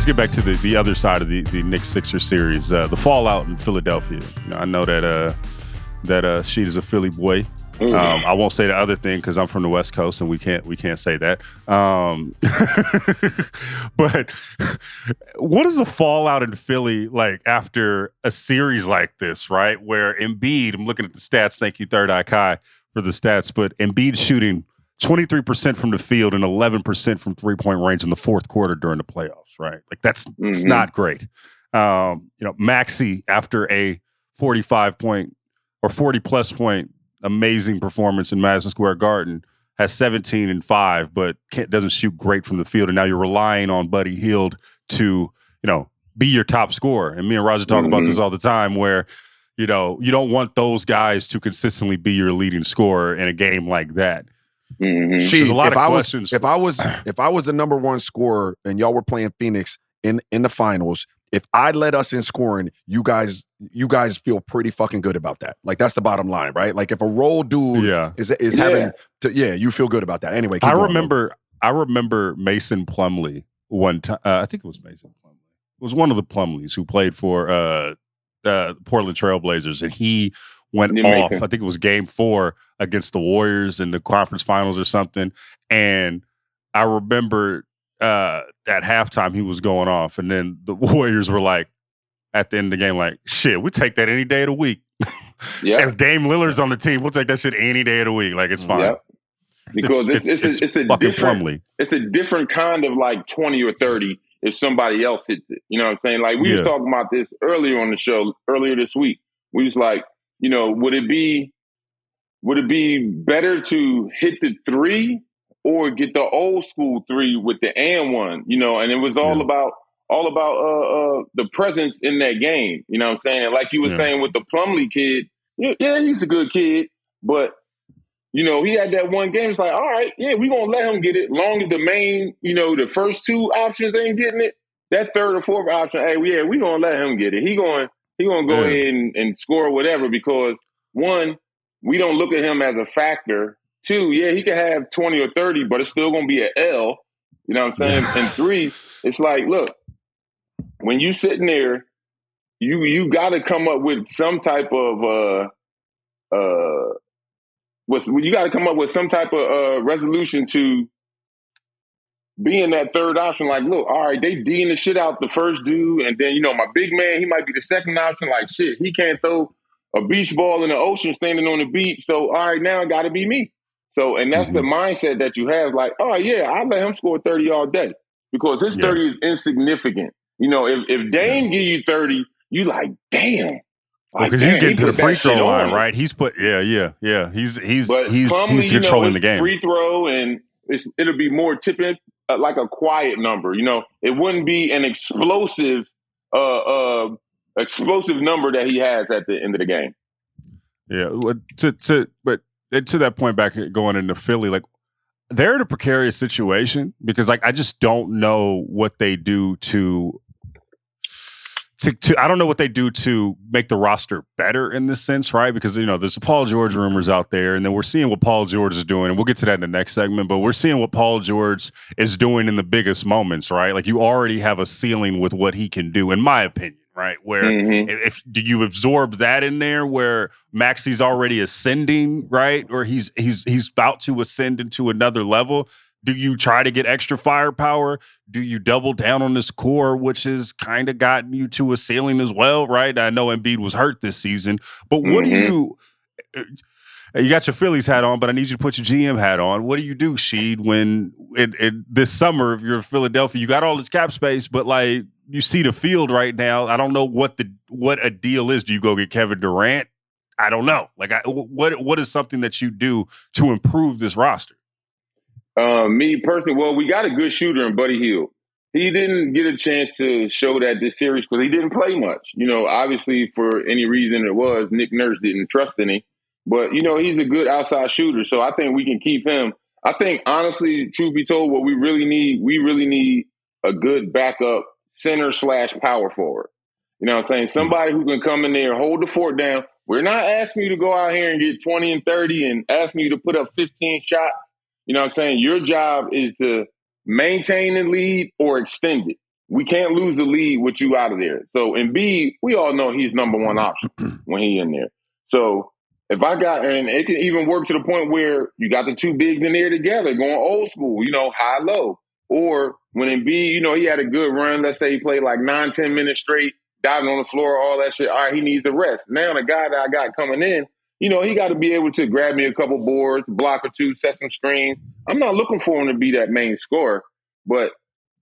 get back to the other side of the Knicks-Sixers series, the fallout in Philadelphia. I know that Rasheed is a Philly boy. I won't say the other thing because I'm from the West Coast and we can't say that. But what is the fallout in Philly like after a series like this, right? Where Embiid, I'm looking at the stats. Thank you, Third Eye Kai, for the stats. But Embiid shooting 23% from the field and 11% from three-point range in the fourth quarter during the playoffs, right? Like it's not great. Maxey, after a 45-point or 40-plus point amazing performance in Madison Square Garden, has 17 and 5, but doesn't shoot great from the field. And now you're relying on Buddy Hield to, be your top scorer. And me and Raja talk about this all the time where, you don't want those guys to consistently be your leading scorer in a game like that. There's a lot of questions. If I was the number one scorer and y'all were playing Phoenix in the finals, if I led us in scoring, you guys feel pretty fucking good about that. Like that's the bottom line, right? Like if a role dude is having to, you feel good about that. Anyway, I remember Mason Plumlee one time. I think it was Mason Plumlee. It was one of the Plumlees who played for the Portland Trailblazers, and he went off. I think it was Game 4 against the Warriors in the conference finals or something. And I remember at halftime he was going off, and then the Warriors were like, at the end of the game, like, shit, we take that any day of the week. If Dame Lillard's on the team, we'll take that shit any day of the week. Like, it's fine. Yep. Because it's a different kind of like 20 or 30 if somebody else hits it. You know what I'm saying? Like we was talking about this earlier on the show, earlier this week. We was like, would it be better to hit the three or get the old school three with the and one? And it was all about the presence in that game. You know what I'm saying? And like you were saying with the Plumlee kid, he's a good kid, but he had that one game. It's like, all right, we're gonna let him get it. Long as the main, the first two options ain't getting it, that third or fourth option, we're gonna let him get it. He gonna go ahead and score whatever, because one, we don't look at him as a factor. Two, he can have 20 or 30, but it's still gonna be an L. You know what I'm saying? And three, it's like, look, when you sitting there, you got to come up with some type of resolution to being that third option. Like, look, all right, they D'ing the shit out the first dude, and then my big man, he might be the second option. Like, shit, he can't throw a beach ball in the ocean standing on the beach. So, all right, now it got to be me. So, and that's the mindset that you have. Like, oh yeah, I'll let him score 30 all day because his 30 is insignificant. If Dame give you 30, you like, damn. Because he's getting to the free throw line, right? He's put, He's controlling the game. Free throw, and it'll be more tipping, like a quiet number. It wouldn't be an explosive number that he has at the end of the game. Yeah, but to that point, back going into Philly, like they're in a precarious situation because, like, I just don't know what they do to I don't know what they do to make the roster better in this sense, right? Because, there's the Paul George rumors out there, and then we're seeing what Paul George is doing, and we'll get to that in the next segment, but we're seeing what Paul George is doing in the biggest moments, right? Like, you already have a ceiling with what he can do, in my opinion, right? Where do you absorb that in there where Maxey's already ascending, right? Or he's about to ascend into another level? Do you try to get extra firepower? Do you double down on this core, which has kind of gotten you to a ceiling as well, right? I know Embiid was hurt this season, but what do you got your Phillies hat on, but I need you to put your GM hat on. What do you do, Sheed, when this summer, if you're in Philadelphia, you got all this cap space, but like you see the field right now, I don't know what a deal is. Do you go get Kevin Durant? I don't know. Like, what is something that you do to improve this roster? Me personally, well, we got a good shooter in Buddy Hield. He didn't get a chance to show that this series because he didn't play much. Obviously for any reason it was, Nick Nurse didn't trust in him. But, he's a good outside shooter, so I think we can keep him. I think, honestly, truth be told, what we really need a good backup center/power forward. You know what I'm saying? Somebody who can come in there, hold the fort down. We're not asking you to go out here and get 20 and 30 and asking you to put up 15 shots. You know what I'm saying? Your job is to maintain the lead or extend it. we can't lose the lead with you out of there. So Embiid, we all know he's number one option when he's in there. So if I got, and it can even work to the point where you got the two bigs in there together going old school, high-low. Or when Embiid, he had a good run. Let's say he played like 9-10 minutes straight, diving on the floor, all that shit. All right, he needs the rest. Now the guy that I got coming in, he got to be able to grab me a couple boards, block or two, set some screens. I'm not looking for him to be that main scorer, but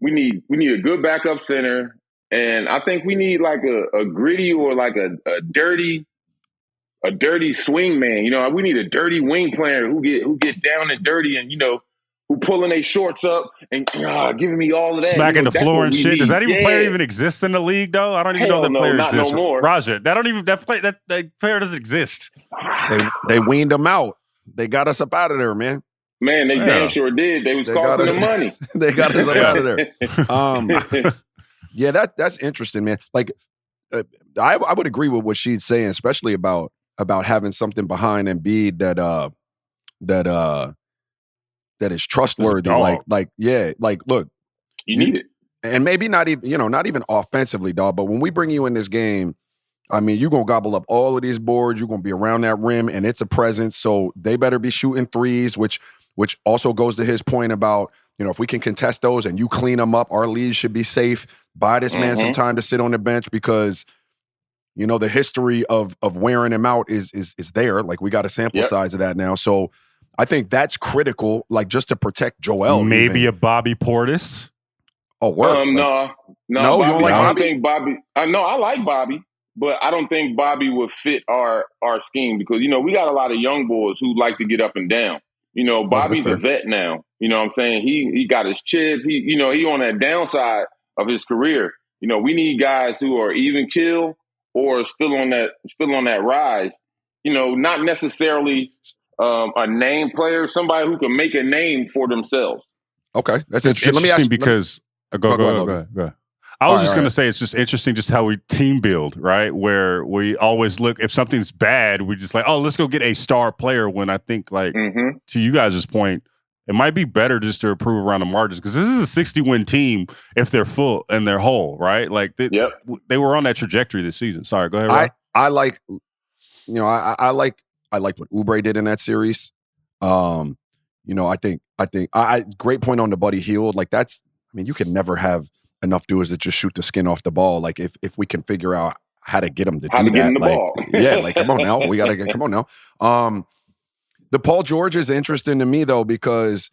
we need a good backup center, and I think we need like a gritty or like a dirty swing man. We need a dirty wing player who gets down and dirty and who pulling their shorts up and giving me all of that. Smacking the floor and shit. Need. Does that player even exist in the league though? I don't even know that player exists. No more. Raja, that player doesn't exist. They weaned him out. They got us up out of there, man. Man, they damn sure did. They was costing the money. They got us up out of there. Yeah, that's interesting, man. Like, I would agree with what she's saying, especially about having something behind Embiid that is trustworthy. Like, look, you need it, and maybe not even offensively, dog. But when we bring you in this game, I mean, you're going to gobble up all of these boards. You're going to be around that rim, and it's a presence. So they better be shooting threes, which also goes to his point about, if we can contest those and you clean them up, our lead should be safe. Buy this man some time to sit on the bench because, the history of wearing him out is there. Like, we got a sample size of that now. So I think that's critical, like, just to protect Joel. Maybe a Bobby Portis. Oh, word. No, Bobby, you don't like Bobby? I don't think Bobby. No, I like Bobby. But I don't think Bobby would fit our scheme because, we got a lot of young boys who like to get up and down. Bobby's a vet now. You know what I'm saying? He got his chip. He on that downside of his career. We need guys who are even kill or still on that rise. Not necessarily a name player, somebody who can make a name for themselves. Okay, that's interesting. Let me ask you because go ahead. I was just going to say it's just interesting just how we team build, right? Where we always look, if something's bad, we just like, oh, let's go get a star player when I think like, to you guys' point, it might be better just to improve around the margins because this is a 60-win team if they're full and they're whole, right? Like they were on that trajectory this season. Sorry, go ahead, Rob. I like, I like what Oubre did in that series. I think great point on the Buddy Hield. Like you can never have enough dudes that just shoot the skin off the ball. Like if we can figure out how to get them to do that, get in the like, ball. Yeah, like come on now, we gotta come on now. The Paul George is interesting to me though because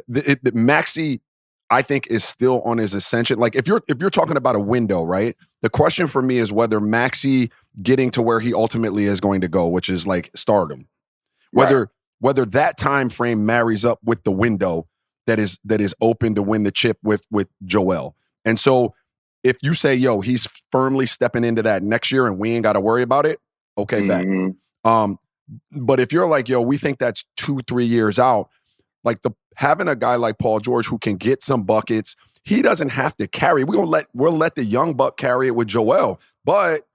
Maxey, I think, is still on his ascension. Like if you're talking about a window, right? The question for me is whether Maxey getting to where he ultimately is going to go, which is like stardom, whether that time frame marries up with the window that is open to win the chip with Joel. And so if you say, yo, he's firmly stepping into that next year and we ain't got to worry about it, okay, bet. But if you're like, yo, we think that's 2-3 years out, like having a guy like Paul George who can get some buckets, he doesn't have to carry. We'll let the young buck carry it with Joel. But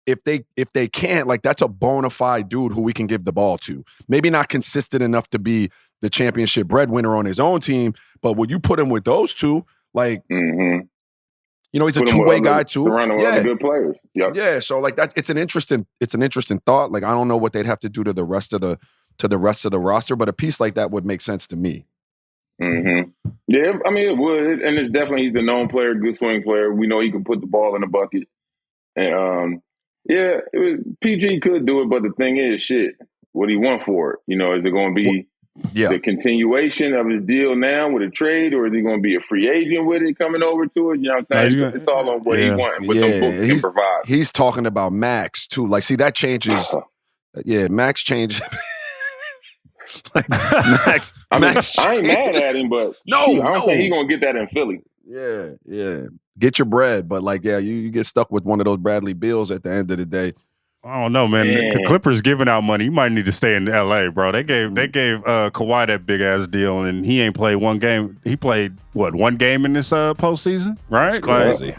if they can't, like that's a bona fide dude who we can give the ball to. Maybe not consistent enough to be the championship breadwinner on his own team, but when you put him with those two, like, he's a two-way guy too. Surrounding with other good players. Yep. Yeah. So like that, it's an interesting thought. Like I don't know what they'd have to do to the rest of the roster, but a piece like that would make sense to me. Yeah, I mean it would, and it's definitely he's a known player, good swing player. We know he can put the ball in the bucket, and PG could do it, but the thing is, what do you want for it? Is it going to be the continuation of his deal now with a trade, or is he going to be a free agent with it coming over to it? You know what I'm saying? It's all on what he wants, what them books can provide. He's talking about Max too. Like, see, that changes. Max changes. Like, Max. I ain't mad at him, but I don't think he's going to get that in Philly. Yeah. Get your bread, but like, you get stuck with one of those Bradley Bills at the end of the day. I don't know, man. The Clippers giving out money. You might need to stay in LA, bro. They gave Kawhi that big ass deal, and he ain't played one game. He played one game in this postseason, right? That's crazy.